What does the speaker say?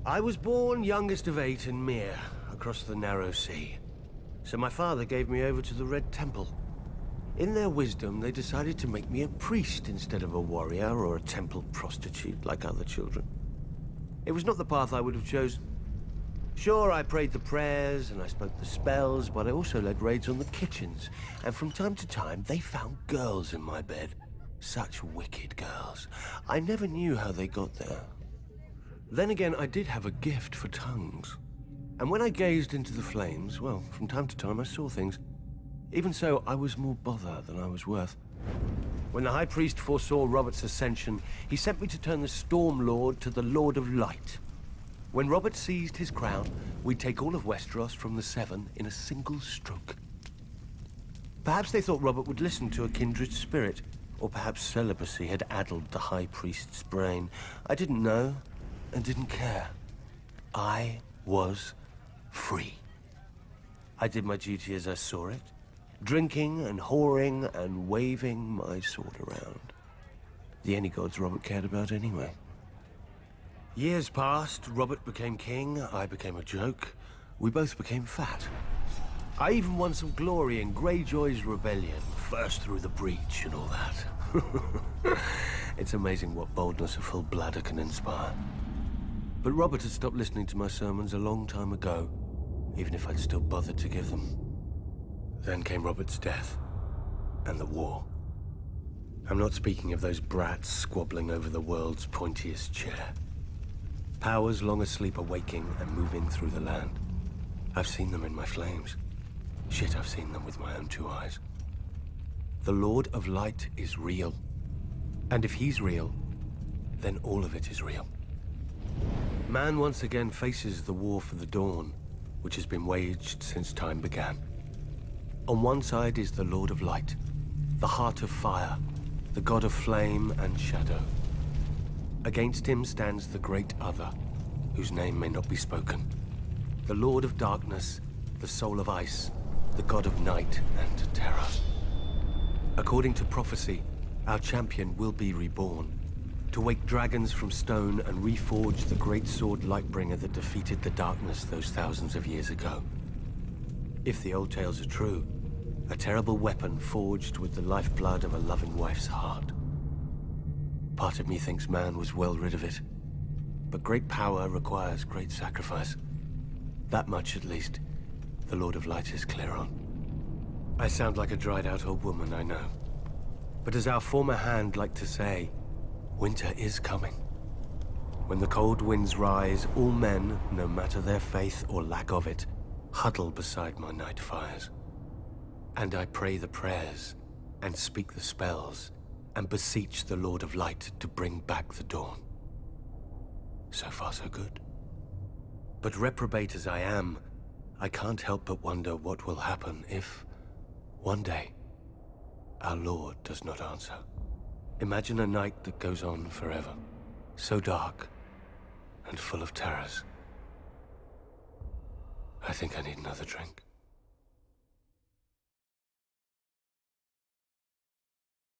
I was born youngest of 8 in Mir, across the narrow sea. So my father gave me over to the Red Temple. In their wisdom, they decided to make me a priest instead of a warrior or a temple prostitute like other children. It was not the path I would have chosen. Sure, I prayed the prayers and I spoke the spells, but I also led raids on the kitchens. And from time to time, they found girls in my bed. Such wicked girls. I never knew how they got there. Then again, I did have a gift for tongues. And when I gazed into the flames, well, from time to time I saw things. Even so, I was more bother than I was worth. When the High Priest foresaw Robert's ascension, he sent me to turn the Storm Lord to the Lord of Light. When Robert seized his crown, we'd take all of Westeros from the Seven in a single stroke. Perhaps they thought Robert would listen to a kindred spirit, or perhaps celibacy had addled the High Priest's brain. I didn't know, and didn't care. I was free. I did my duty as I saw it, drinking and whoring and waving my sword around. The only gods Robert cared about anyway. Years passed, Robert became king, I became a joke. We both became fat. I even won some glory in Greyjoy's rebellion, first through the breach and all that. It's amazing what boldness a full bladder can inspire. But Robert had stopped listening to my sermons a long time ago, even if I'd still bothered to give them. Then came Robert's death, and the war. I'm not speaking of those brats squabbling over the world's pointiest chair. Powers long asleep are waking and moving through the land. I've seen them in my flames. Shit, I've seen them with my own 2 eyes. The Lord of Light is real. And if he's real, then all of it is real. Man once again faces the war for the dawn, which has been waged since time began. On one side is the Lord of Light, the heart of fire, the god of flame and shadow. Against him stands the great other, whose name may not be spoken. The Lord of Darkness, the soul of ice, the god of night and terror. According to prophecy, our champion will be reborn, to wake dragons from stone and reforge the great sword Lightbringer that defeated the darkness those thousands of years ago. If the old tales are true, a terrible weapon forged with the lifeblood of a loving wife's heart. Part of me thinks man was well rid of it. But great power requires great sacrifice. That much, at least, the Lord of Light is clear on. I sound like a dried-out old woman, I know. But as our former hand liked to say, winter is coming. When the cold winds rise, all men, no matter their faith or lack of it, huddle beside my night fires. And I pray the prayers, and speak the spells, and beseech the Lord of Light to bring back the dawn. So far, so good. But reprobate as I am, I can't help but wonder what will happen if, one day, our Lord does not answer. Imagine a night that goes on forever, so dark and full of terrors. I think I need another drink.